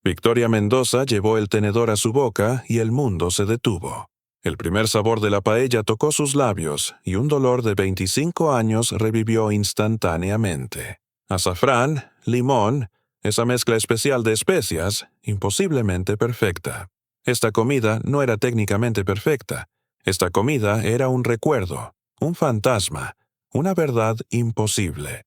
Victoria Mendoza llevó el tenedor a su boca y el mundo se detuvo. El primer sabor de la paella tocó sus labios y un dolor de 25 años revivió instantáneamente. Azafrán, limón, esa mezcla especial de especias, imposiblemente perfecta. Esta comida no era técnicamente perfecta. Esta comida era un recuerdo, un fantasma, una verdad imposible.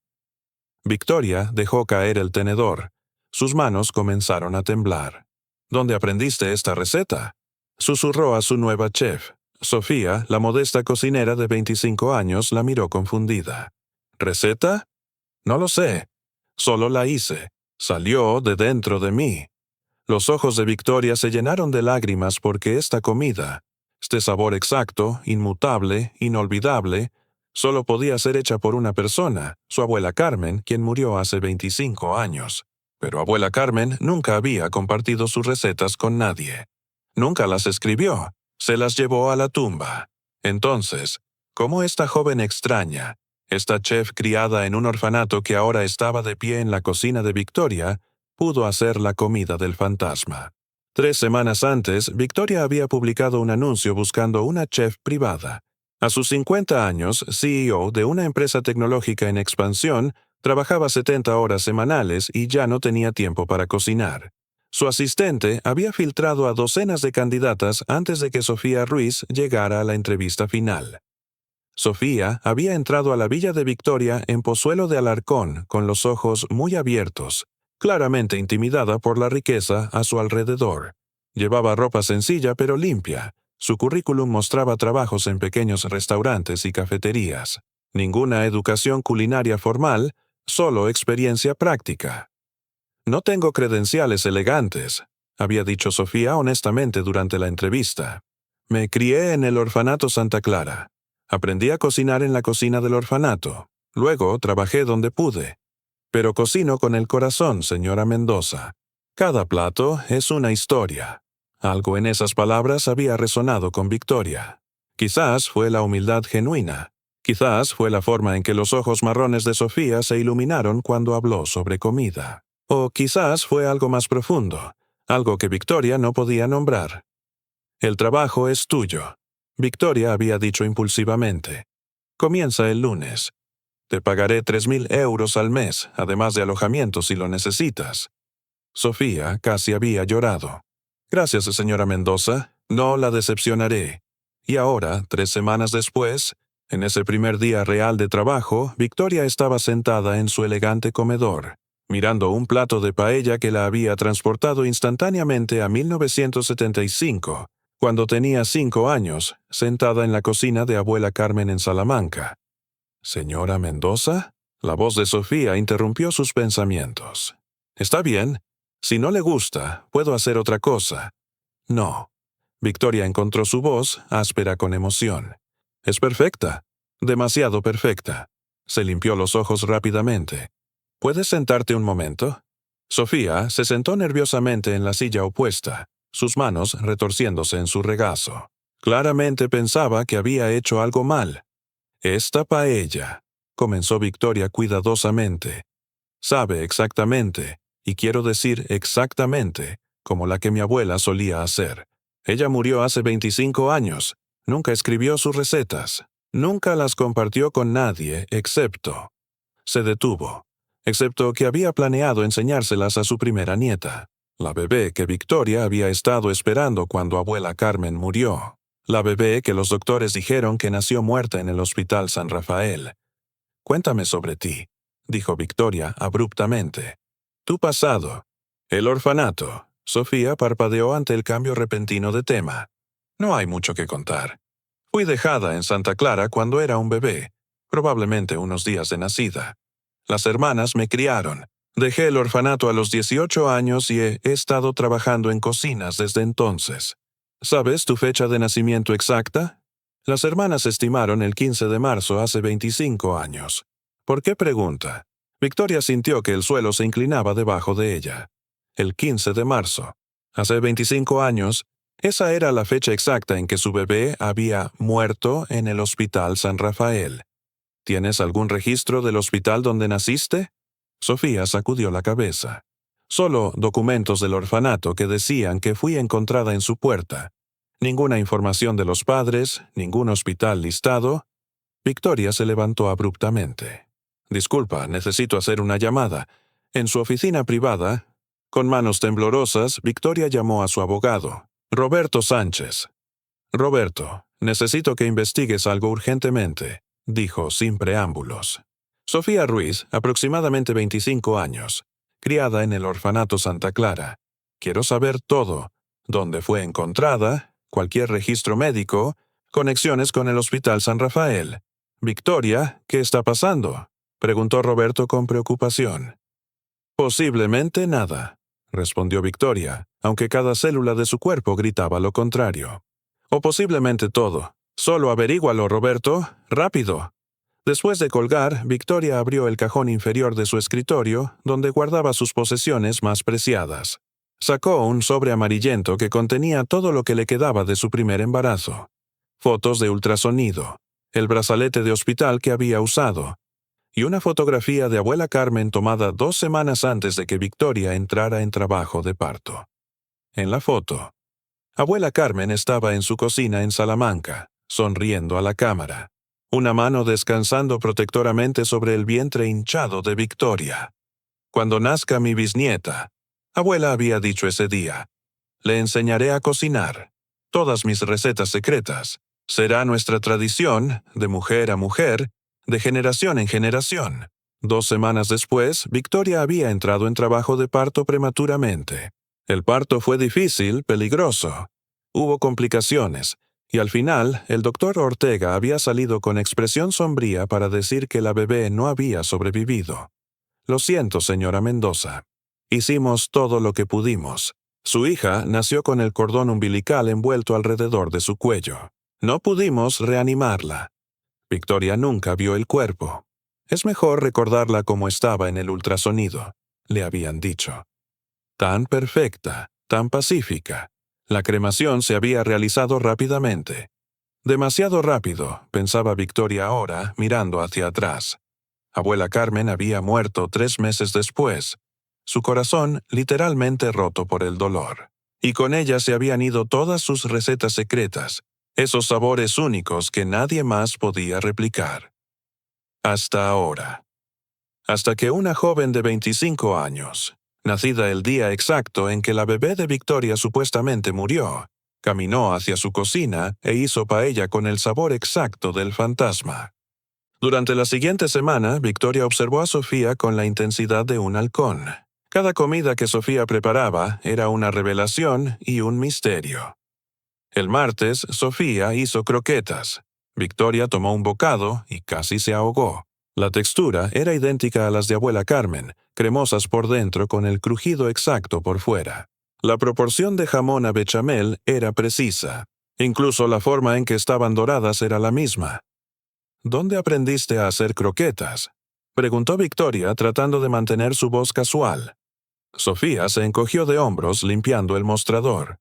Victoria dejó caer el tenedor. Sus manos comenzaron a temblar. ¿Dónde aprendiste esta receta?, susurró a su nueva chef. Sofía, la modesta cocinera de 25 años, la miró confundida. ¿Receta? No lo sé. Solo la hice. Salió de dentro de mí. Los ojos de Victoria se llenaron de lágrimas porque esta comida, este sabor exacto, inmutable, inolvidable, solo podía ser hecha por una persona, su abuela Carmen, quien murió hace 25 años. Pero abuela Carmen nunca había compartido sus recetas con nadie. Nunca las escribió, se las llevó a la tumba. Entonces, ¿cómo esta joven extraña, esta chef criada en un orfanato que ahora estaba de pie en la cocina de Victoria, pudo hacer la comida del fantasma? 3 semanas antes, Victoria había publicado un anuncio buscando una chef privada. A sus 50 años, CEO de una empresa tecnológica en expansión, trabajaba 70 horas semanales y ya no tenía tiempo para cocinar. Su asistente había filtrado a docenas de candidatas antes de que Sofía Ruiz llegara a la entrevista final. Sofía había entrado a la villa de Victoria en Pozuelo de Alarcón con los ojos muy abiertos, claramente intimidada por la riqueza a su alrededor. Llevaba ropa sencilla pero limpia. Su currículum mostraba trabajos en pequeños restaurantes y cafeterías. Ninguna educación culinaria formal, solo experiencia práctica. No tengo credenciales elegantes, había dicho Sofía honestamente durante la entrevista. Me crié en el orfanato Santa Clara. Aprendí a cocinar en la cocina del orfanato. Luego trabajé donde pude. Pero cocino con el corazón, señora Mendoza. Cada plato es una historia. Algo en esas palabras había resonado con Victoria. Quizás fue la humildad genuina. Quizás fue la forma en que los ojos marrones de Sofía se iluminaron cuando habló sobre comida. O quizás fue algo más profundo, algo que Victoria no podía nombrar. El trabajo es tuyo, Victoria había dicho impulsivamente. Comienza el lunes. Te pagaré 3.000 euros al mes, además de alojamiento si lo necesitas. Sofía casi había llorado. Gracias, señora Mendoza, no la decepcionaré. Y ahora, 3 semanas después, en ese primer día real de trabajo, Victoria estaba sentada en su elegante comedor, mirando un plato de paella que la había transportado instantáneamente a 1975, cuando tenía 5 años, sentada en la cocina de abuela Carmen en Salamanca. ¿Señora Mendoza? La voz de Sofía interrumpió sus pensamientos. Está bien. Si no le gusta, puedo hacer otra cosa. No. Victoria encontró su voz áspera con emoción. Es perfecta. Demasiado perfecta. Se limpió los ojos rápidamente. ¿Puedes sentarte un momento? Sofía se sentó nerviosamente en la silla opuesta, sus manos retorciéndose en su regazo. Claramente pensaba que había hecho algo mal. Esta paella, comenzó Victoria cuidadosamente, sabe exactamente, y quiero decir exactamente, como la que mi abuela solía hacer. Ella murió hace 25 años, nunca escribió sus recetas, nunca las compartió con nadie, excepto... Se detuvo, excepto que había planeado enseñárselas a su primera nieta, la bebé que Victoria había estado esperando cuando abuela Carmen murió. La bebé que los doctores dijeron que nació muerta en el Hospital San Rafael. Cuéntame sobre ti, dijo Victoria abruptamente. Tu pasado. El orfanato. Sofía parpadeó ante el cambio repentino de tema. No hay mucho que contar. Fui dejada en Santa Clara cuando era un bebé, probablemente unos días de nacida. Las hermanas me criaron. Dejé el orfanato a los 18 años y he estado trabajando en cocinas desde entonces. ¿Sabes tu fecha de nacimiento exacta? Las hermanas estimaron el 15 de marzo hace 25 años. ¿Por qué pregunta? Victoria sintió que el suelo se inclinaba debajo de ella. El 15 de marzo. Hace 25 años, esa era la fecha exacta en que su bebé había muerto en el Hospital San Rafael. ¿Tienes algún registro del hospital donde naciste? Sofía sacudió la cabeza. Solo documentos del orfanato que decían que fui encontrada en su puerta. Ninguna información de los padres, ningún hospital listado. Victoria se levantó abruptamente. Disculpa, necesito hacer una llamada. En su oficina privada, con manos temblorosas, Victoria llamó a su abogado, Roberto Sánchez. Roberto, necesito que investigues algo urgentemente, dijo sin preámbulos. Sofía Ruiz, aproximadamente 25 años, criada en el orfanato Santa Clara. Quiero saber todo. ¿Dónde fue encontrada? Cualquier registro médico, conexiones con el Hospital San Rafael. Victoria, ¿qué está pasando?, preguntó Roberto con preocupación. Posiblemente nada, respondió Victoria, aunque cada célula de su cuerpo gritaba lo contrario. O posiblemente todo. Solo averígualo, Roberto. Rápido. Después de colgar, Victoria abrió el cajón inferior de su escritorio, donde guardaba sus posesiones más preciadas. Sacó un sobre amarillento que contenía todo lo que le quedaba de su primer embarazo. Fotos de ultrasonido, el brazalete de hospital que había usado, y una fotografía de abuela Carmen tomada 2 semanas antes de que Victoria entrara en trabajo de parto. En la foto, abuela Carmen estaba en su cocina en Salamanca, sonriendo a la cámara, una mano descansando protectoramente sobre el vientre hinchado de Victoria. Cuando nazca mi bisnieta, abuela había dicho ese día, le enseñaré a cocinar, todas mis recetas secretas. Será nuestra tradición, de mujer a mujer, de generación en generación. 2 semanas después, Victoria había entrado en trabajo de parto prematuramente. El parto fue difícil, peligroso. Hubo complicaciones, y al final, el doctor Ortega había salido con expresión sombría para decir que la bebé no había sobrevivido. Lo siento, señora Mendoza. Hicimos todo lo que pudimos. Su hija nació con el cordón umbilical envuelto alrededor de su cuello. No pudimos reanimarla. Victoria nunca vio el cuerpo. Es mejor recordarla como estaba en el ultrasonido, le habían dicho. Tan perfecta, tan pacífica. La cremación se había realizado rápidamente. Demasiado rápido, pensaba Victoria ahora, mirando hacia atrás. Abuela Carmen había muerto 3 meses después, su corazón literalmente roto por el dolor. Y con ella se habían ido todas sus recetas secretas, esos sabores únicos que nadie más podía replicar. Hasta ahora. Hasta que una joven de 25 años, nacida el día exacto en que la bebé de Victoria supuestamente murió, caminó hacia su cocina e hizo paella con el sabor exacto del fantasma. Durante la siguiente semana, Victoria observó a Sofía con la intensidad de un halcón. Cada comida que Sofía preparaba era una revelación y un misterio. El martes, Sofía hizo croquetas. Victoria tomó un bocado y casi se ahogó. La textura era idéntica a las de abuela Carmen, cremosas por dentro con el crujido exacto por fuera. La proporción de jamón a bechamel era precisa. Incluso la forma en que estaban doradas era la misma. ¿Dónde aprendiste a hacer croquetas?, preguntó Victoria tratando de mantener su voz casual. Sofía se encogió de hombros limpiando el mostrador.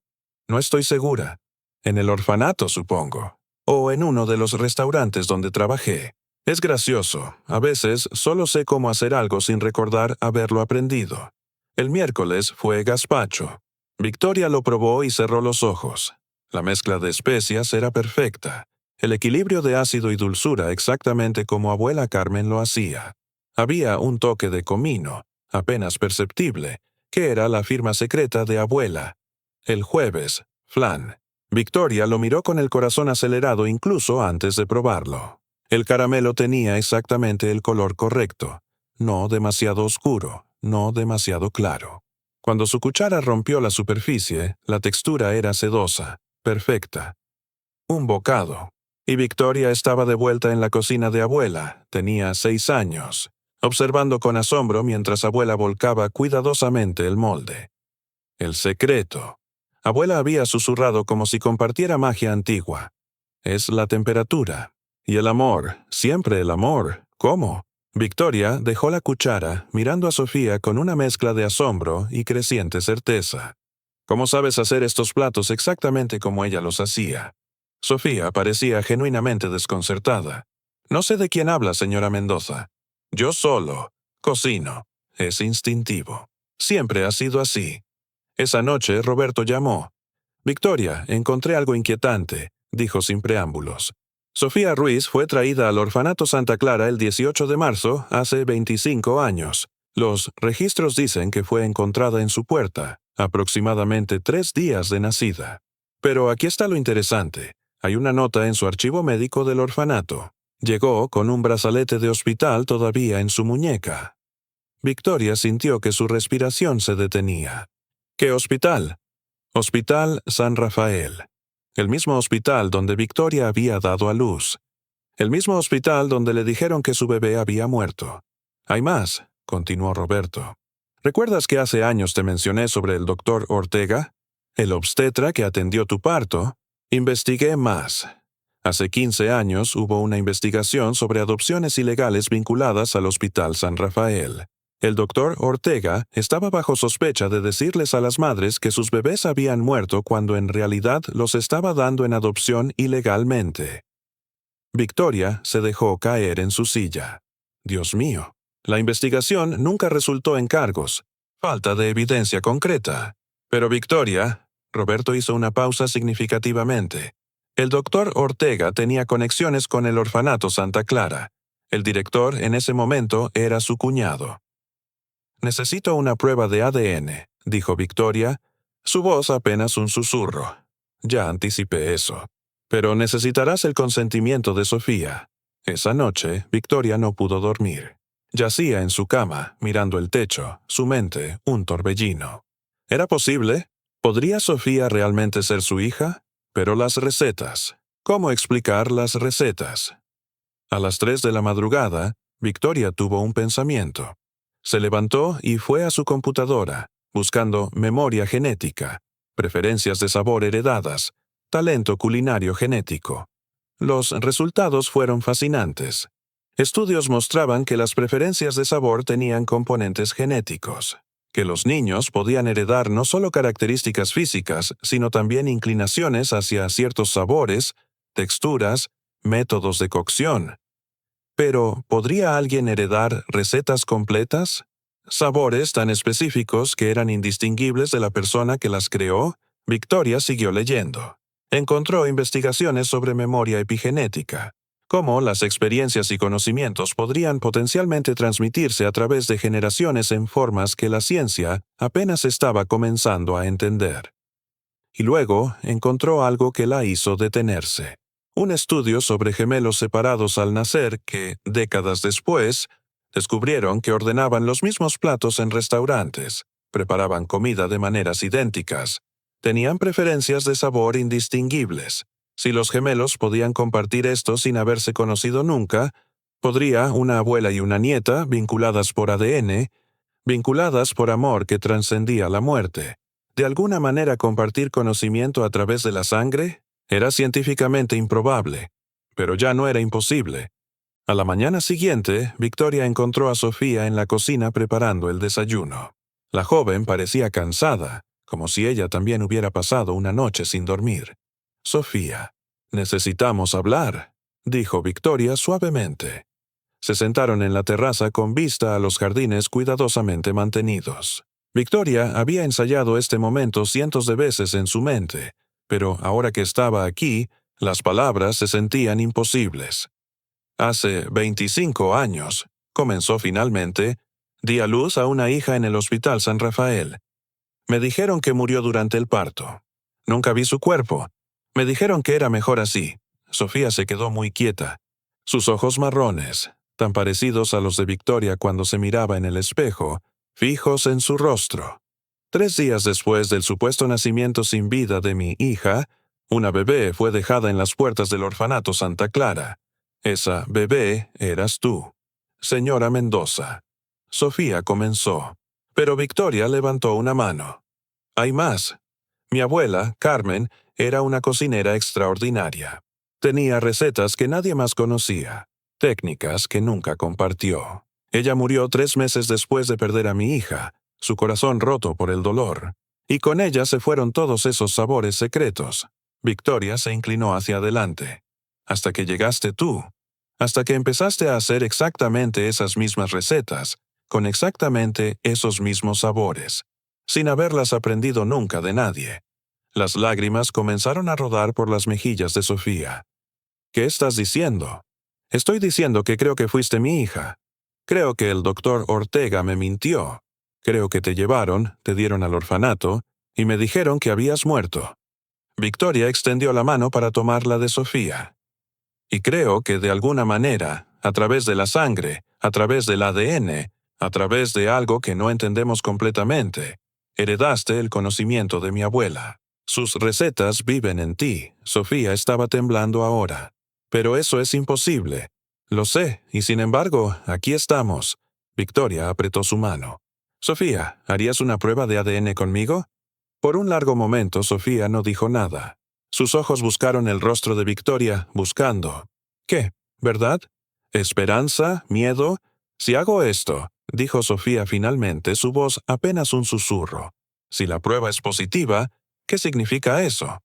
No estoy segura. En el orfanato, supongo. O en uno de los restaurantes donde trabajé. Es gracioso. A veces solo sé cómo hacer algo sin recordar haberlo aprendido. El miércoles fue gazpacho. Victoria lo probó y cerró los ojos. La mezcla de especias era perfecta. El equilibrio de ácido y dulzura exactamente como abuela Carmen lo hacía. Había un toque de comino, apenas perceptible, que era la firma secreta de abuela. El jueves, flan. Victoria lo miró con el corazón acelerado incluso antes de probarlo. El caramelo tenía exactamente el color correcto, no demasiado oscuro, no demasiado claro. Cuando su cuchara rompió la superficie, la textura era sedosa, perfecta. Un bocado. Y Victoria estaba de vuelta en la cocina de abuela, tenía 6 años, observando con asombro mientras abuela volcaba cuidadosamente el molde. El secreto. Abuela había susurrado como si compartiera magia antigua. Es la temperatura. Y el amor, siempre el amor. ¿Cómo? Victoria dejó la cuchara, mirando a Sofía con una mezcla de asombro y creciente certeza. ¿Cómo sabes hacer estos platos exactamente como ella los hacía? Sofía parecía genuinamente desconcertada. No sé de quién habla, señora Mendoza. Yo solo cocino. Es instintivo. Siempre ha sido así. Esa noche, Roberto llamó. «Victoria, encontré algo inquietante», dijo sin preámbulos. Sofía Ruiz fue traída al orfanato Santa Clara el 18 de marzo, hace 25 años. Los registros dicen que fue encontrada en su puerta, aproximadamente 3 días de nacida. Pero aquí está lo interesante. Hay una nota en su archivo médico del orfanato. Llegó con un brazalete de hospital todavía en su muñeca. Victoria sintió que su respiración se detenía. ¿Qué hospital? Hospital San Rafael. El mismo hospital donde Victoria había dado a luz. El mismo hospital donde le dijeron que su bebé había muerto. Hay más, continuó Roberto. ¿Recuerdas que hace años te mencioné sobre el doctor Ortega? El obstetra que atendió tu parto. Investigué más. Hace 15 años hubo una investigación sobre adopciones ilegales vinculadas al Hospital San Rafael. El doctor Ortega estaba bajo sospecha de decirles a las madres que sus bebés habían muerto cuando en realidad los estaba dando en adopción ilegalmente. Victoria se dejó caer en su silla. Dios mío, la investigación nunca resultó en cargos. Falta de evidencia concreta. Pero Victoria, Roberto hizo una pausa significativamente. El doctor Ortega tenía conexiones con el orfanato Santa Clara. El director en ese momento era su cuñado. «Necesito una prueba de ADN», dijo Victoria, su voz apenas un susurro. «Ya anticipé eso. Pero necesitarás el consentimiento de Sofía». Esa noche, Victoria no pudo dormir. Yacía en su cama, mirando el techo, su mente un torbellino. ¿Era posible? ¿Podría Sofía realmente ser su hija? Pero las recetas. ¿Cómo explicar las recetas? A las 3 de la madrugada, Victoria tuvo un pensamiento. Se levantó y fue a su computadora, buscando memoria genética, preferencias de sabor heredadas, talento culinario genético. Los resultados fueron fascinantes. Estudios mostraban que las preferencias de sabor tenían componentes genéticos, que los niños podían heredar no solo características físicas, sino también inclinaciones hacia ciertos sabores, texturas, métodos de cocción. Pero, ¿podría alguien heredar recetas completas? ¿Sabores tan específicos que eran indistinguibles de la persona que las creó? Victoria siguió leyendo. Encontró investigaciones sobre memoria epigenética, cómo las experiencias y conocimientos podrían potencialmente transmitirse a través de generaciones en formas que la ciencia apenas estaba comenzando a entender. Y luego encontró algo que la hizo detenerse. Un estudio sobre gemelos separados al nacer que, décadas después, descubrieron que ordenaban los mismos platos en restaurantes, preparaban comida de maneras idénticas, tenían preferencias de sabor indistinguibles. Si los gemelos podían compartir esto sin haberse conocido nunca, podría una abuela y una nieta, vinculadas por ADN, vinculadas por amor que trascendía la muerte, de alguna manera compartir conocimiento a través de la sangre. Era científicamente improbable, pero ya no era imposible. A la mañana siguiente, Victoria encontró a Sofía en la cocina preparando el desayuno. La joven parecía cansada, como si ella también hubiera pasado una noche sin dormir. «Sofía, necesitamos hablar», dijo Victoria suavemente. Se sentaron en la terraza con vista a los jardines cuidadosamente mantenidos. Victoria había ensayado este momento cientos de veces en su mente, pero ahora que estaba aquí, las palabras se sentían imposibles. «Hace 25 años», comenzó finalmente, «di a luz a una hija en el Hospital San Rafael. Me dijeron que murió durante el parto. Nunca vi su cuerpo. Me dijeron que era mejor así». Sofía se quedó muy quieta. Sus ojos marrones, tan parecidos a los de Victoria cuando se miraba en el espejo, fijos en su rostro. 3 días después del supuesto nacimiento sin vida de mi hija, una bebé fue dejada en las puertas del orfanato Santa Clara. Esa bebé eras tú, señora Mendoza. Sofía comenzó, pero Victoria levantó una mano. «Hay más. Mi abuela, Carmen, era una cocinera extraordinaria. Tenía recetas que nadie más conocía, técnicas que nunca compartió. Ella murió 3 meses después de perder a mi hija, su corazón roto por el dolor. Y con ella se fueron todos esos sabores secretos». Victoria se inclinó hacia adelante. «Hasta que llegaste tú. Hasta que empezaste a hacer exactamente esas mismas recetas, con exactamente esos mismos sabores, sin haberlas aprendido nunca de nadie. Las lágrimas comenzaron a rodar por las mejillas de Sofía. ¿Qué estás diciendo? Estoy diciendo que creo que fuiste mi hija. Creo que el doctor Ortega me mintió. Creo que te llevaron, te dieron al orfanato, y me dijeron que habías muerto. Victoria extendió la mano para tomar la de Sofía. Y creo que de alguna manera, a través de la sangre, a través del ADN, a través de algo que no entendemos completamente, heredaste el conocimiento de mi abuela. Sus recetas viven en ti. Sofía estaba temblando ahora. Pero eso es imposible. Lo sé, y sin embargo, aquí estamos. Victoria apretó su mano. Sofía, ¿harías una prueba de ADN conmigo? Por un largo momento, Sofía no dijo nada. Sus ojos buscaron el rostro de Victoria, buscando. ¿Qué? ¿Verdad? ¿Esperanza? ¿Miedo? Si hago esto, dijo Sofía finalmente, su voz apenas un susurro. Si la prueba es positiva, ¿qué significa eso?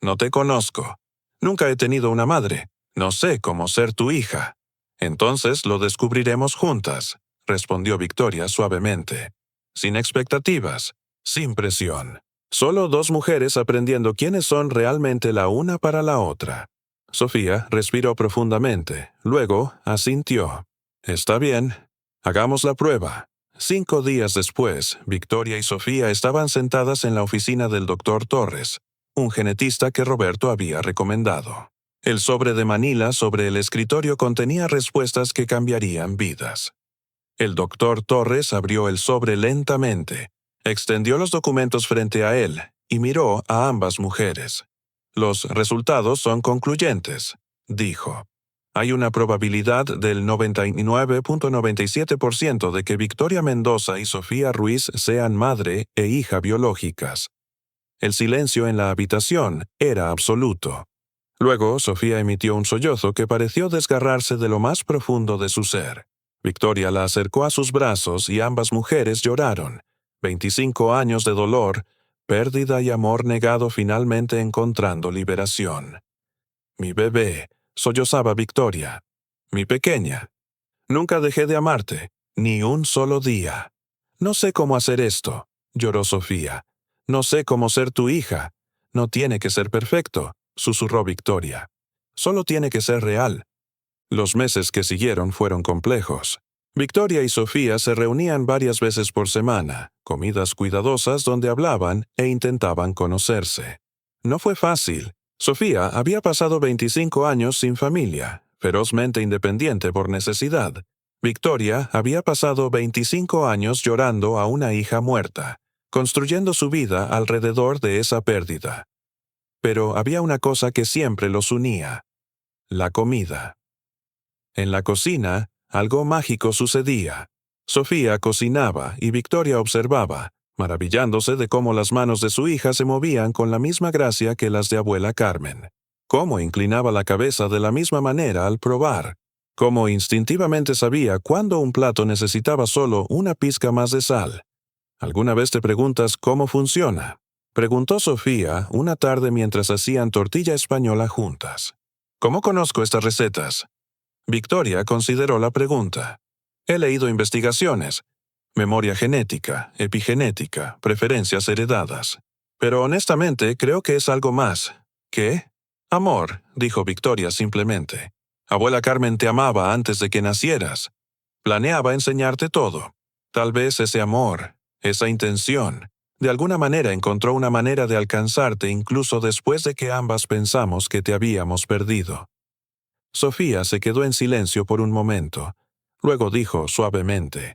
No te conozco. Nunca he tenido una madre. No sé cómo ser tu hija. Entonces lo descubriremos juntas, respondió Victoria suavemente. Sin expectativas, sin presión. Solo dos mujeres aprendiendo quiénes son realmente la una para la otra. Sofía respiró profundamente, luego asintió. Está bien, hagamos la prueba. 5 días después, Victoria y Sofía estaban sentadas en la oficina del doctor Torres, un genetista que Roberto había recomendado. El sobre de Manila sobre el escritorio contenía respuestas que cambiarían vidas. El doctor Torres abrió el sobre lentamente, extendió los documentos frente a él y miró a ambas mujeres. Los resultados son concluyentes, dijo. Hay una probabilidad del 99.97% de que Victoria Mendoza y Sofía Ruiz sean madre e hija biológicas. El silencio en la habitación era absoluto. Luego, Sofía emitió un sollozo que pareció desgarrarse de lo más profundo de su ser. Victoria la acercó a sus brazos y ambas mujeres lloraron. 25 años de dolor, pérdida y amor negado finalmente encontrando liberación. Mi bebé, sollozaba Victoria. Mi pequeña. Nunca dejé de amarte, ni un solo día. No sé cómo hacer esto, lloró Sofía. No sé cómo ser tu hija. No tiene que ser perfecto, susurró Victoria. Solo tiene que ser real. Los meses que siguieron fueron complejos. Victoria y Sofía se reunían varias veces por semana, comidas cuidadosas donde hablaban e intentaban conocerse. No fue fácil. Sofía había pasado 25 años sin familia, ferozmente independiente por necesidad. Victoria había pasado 25 años llorando a una hija muerta, construyendo su vida alrededor de esa pérdida. Pero había una cosa que siempre los unía: la comida. En la cocina, algo mágico sucedía. Sofía cocinaba y Victoria observaba, maravillándose de cómo las manos de su hija se movían con la misma gracia que las de abuela Carmen, cómo inclinaba la cabeza de la misma manera al probar, cómo instintivamente sabía cuándo un plato necesitaba solo una pizca más de sal. ¿Alguna vez te preguntas cómo funciona?, preguntó Sofía una tarde mientras hacían tortilla española juntas. ¿Cómo conozco estas recetas? Victoria consideró la pregunta. He leído investigaciones, memoria genética, epigenética, preferencias heredadas. Pero honestamente creo que es algo más. ¿Qué? Amor, dijo Victoria simplemente. Abuela Carmen te amaba antes de que nacieras. Planeaba enseñarte todo. Tal vez ese amor, esa intención, de alguna manera encontró una manera de alcanzarte incluso después de que ambas pensamos que te habíamos perdido. Sofía se quedó en silencio por un momento. Luego dijo suavemente: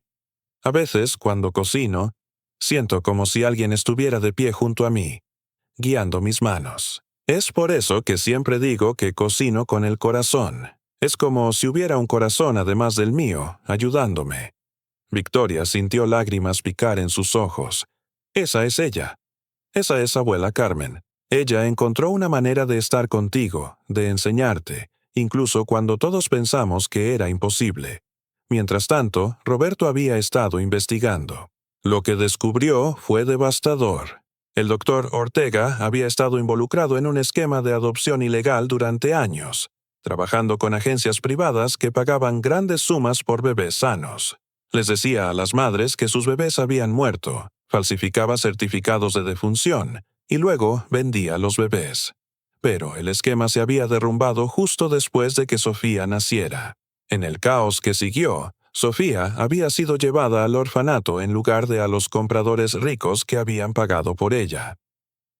a veces, cuando cocino, siento como si alguien estuviera de pie junto a mí, guiando mis manos. Es por eso que siempre digo que cocino con el corazón. Es como si hubiera un corazón además del mío, ayudándome. Victoria sintió lágrimas picar en sus ojos. Esa es ella. Esa es abuela Carmen. Ella encontró una manera de estar contigo, de enseñarte, incluso cuando todos pensamos que era imposible. Mientras tanto, Roberto había estado investigando. Lo que descubrió fue devastador. El doctor Ortega había estado involucrado en un esquema de adopción ilegal durante años, trabajando con agencias privadas que pagaban grandes sumas por bebés sanos. Les decía a las madres que sus bebés habían muerto, falsificaba certificados de defunción y luego vendía los bebés. Pero el esquema se había derrumbado justo después de que Sofía naciera. En el caos que siguió, Sofía había sido llevada al orfanato en lugar de a los compradores ricos que habían pagado por ella.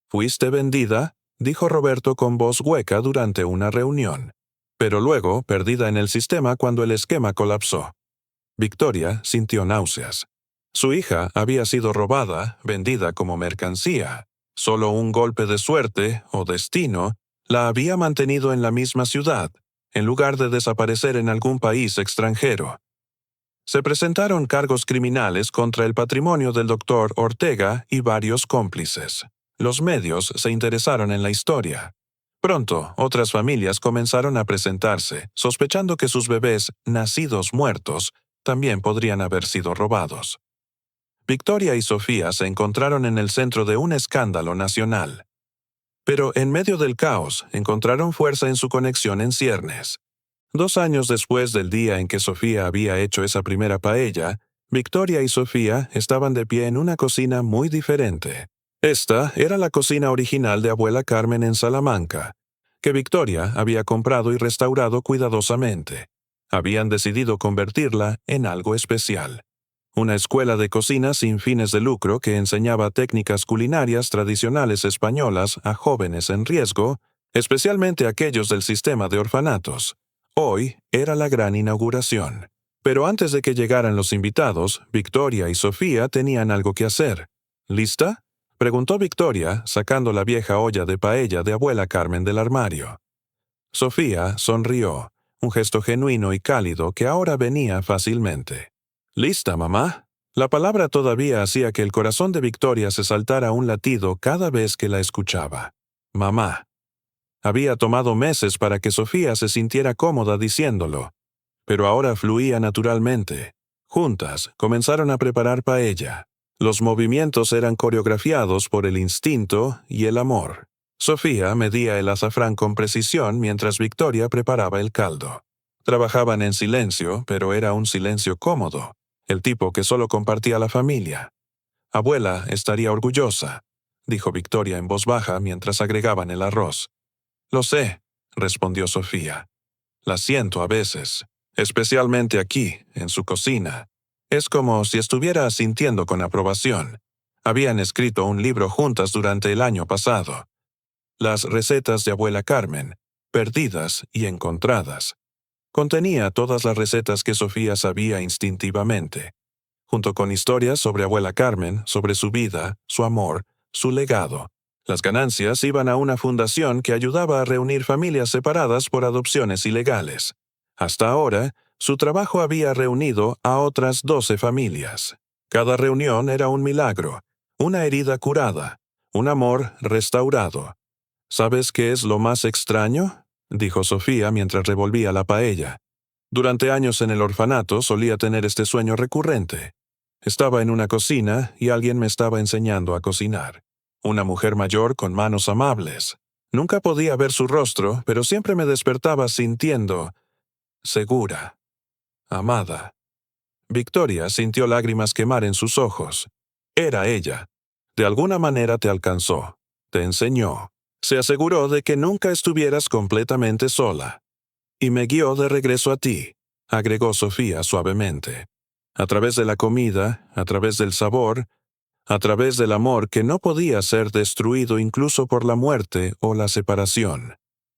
«¿Fuiste vendida?», dijo Roberto con voz hueca durante una reunión, pero luego perdida en el sistema cuando el esquema colapsó. Victoria sintió náuseas. Su hija había sido robada, vendida como mercancía. Solo un golpe de suerte, o destino, la había mantenido en la misma ciudad, en lugar de desaparecer en algún país extranjero. Se presentaron cargos criminales contra el patrimonio del doctor Ortega y varios cómplices. Los medios se interesaron en la historia. Pronto, otras familias comenzaron a presentarse, sospechando que sus bebés, nacidos muertos, también podrían haber sido robados. Victoria y Sofía se encontraron en el centro de un escándalo nacional. Pero en medio del caos, encontraron fuerza en su conexión en ciernes. 2 años después del día en que Sofía había hecho esa primera paella, Victoria y Sofía estaban de pie en una cocina muy diferente. Esta era la cocina original de abuela Carmen en Salamanca, que Victoria había comprado y restaurado cuidadosamente. Habían decidido convertirla en algo especial. Una escuela de cocina sin fines de lucro que enseñaba técnicas culinarias tradicionales españolas a jóvenes en riesgo, especialmente aquellos del sistema de orfanatos. Hoy era la gran inauguración. Pero antes de que llegaran los invitados, Victoria y Sofía tenían algo que hacer. ¿Lista?, preguntó Victoria, sacando la vieja olla de paella de abuela Carmen del armario. Sofía sonrió, un gesto genuino y cálido que ahora venía fácilmente. «¿Lista, mamá?». La palabra todavía hacía que el corazón de Victoria se saltara un latido cada vez que la escuchaba. «Mamá». Había tomado meses para que Sofía se sintiera cómoda diciéndolo, pero ahora fluía naturalmente. Juntas comenzaron a preparar paella. Los movimientos eran coreografiados por el instinto y el amor. Sofía medía el azafrán con precisión mientras Victoria preparaba el caldo. Trabajaban en silencio, pero era un silencio cómodo, el tipo que solo compartía la familia. «Abuela estaría orgullosa», dijo Victoria en voz baja mientras agregaban el arroz. «Lo sé», respondió Sofía. «La siento a veces, especialmente aquí, en su cocina. Es como si estuviera asintiendo con aprobación. Habían escrito un libro juntas durante el año pasado. Las recetas de abuela Carmen, perdidas y encontradas. Contenía todas las recetas que Sofía sabía instintivamente, junto con historias sobre abuela Carmen, sobre su vida, su amor, su legado. Las ganancias iban a una fundación que ayudaba a reunir familias separadas por adopciones ilegales. Hasta ahora, su trabajo había reunido a otras 12 familias. Cada reunión era un milagro, una herida curada, un amor restaurado. «¿Sabes qué es lo más extraño?», dijo Sofía mientras revolvía la paella. Durante años en el orfanato solía tener este sueño recurrente. Estaba en una cocina y alguien me estaba enseñando a cocinar. Una mujer mayor con manos amables. Nunca podía ver su rostro, pero siempre me despertaba sintiendo segura, amada. Victoria sintió lágrimas quemar en sus ojos. Era ella. De alguna manera te alcanzó, te enseñó. Se aseguró de que nunca estuvieras completamente sola. Y me guió de regreso a ti, agregó Sofía suavemente. A través de la comida, a través del sabor, a través del amor que no podía ser destruido incluso por la muerte o la separación.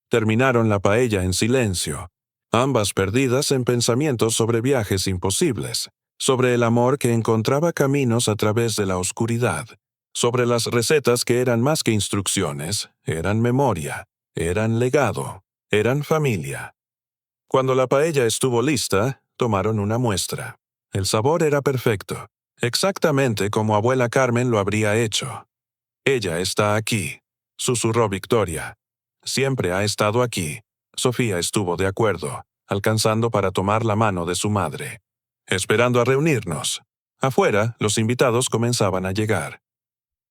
Terminaron la paella en silencio, ambas perdidas en pensamientos sobre viajes imposibles, sobre el amor que encontraba caminos a través de la oscuridad, sobre las recetas que eran más que instrucciones, eran memoria, eran legado, eran familia. Cuando la paella estuvo lista, tomaron una muestra. El sabor era perfecto, exactamente como abuela Carmen lo habría hecho. «Ella está aquí», susurró Victoria. «Siempre ha estado aquí». Sofía estuvo de acuerdo, alcanzando para tomar la mano de su madre. «Esperando a reunirnos». Afuera, los invitados comenzaban a llegar.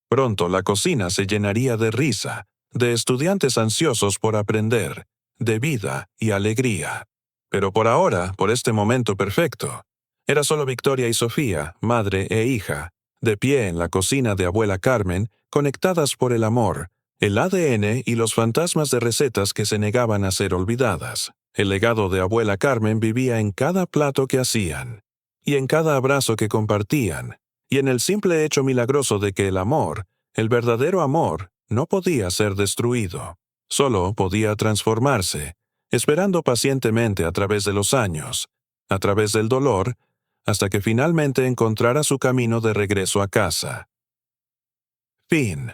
Pronto la cocina se llenaría de risa, de estudiantes ansiosos por aprender, de vida y alegría. Pero por ahora, por este momento perfecto, Era solo Victoria y Sofía, madre e hija, de pie en la cocina de abuela Carmen, conectadas por el amor, el ADN y los fantasmas de recetas que se negaban a ser olvidadas. El legado de abuela Carmen vivía en cada plato que hacían, y en cada abrazo que compartían, y en el simple hecho milagroso de que el amor, el verdadero amor, no podía ser destruido, solo podía transformarse, esperando pacientemente a través de los años, a través del dolor, hasta que finalmente encontrara su camino de regreso a casa. Fin.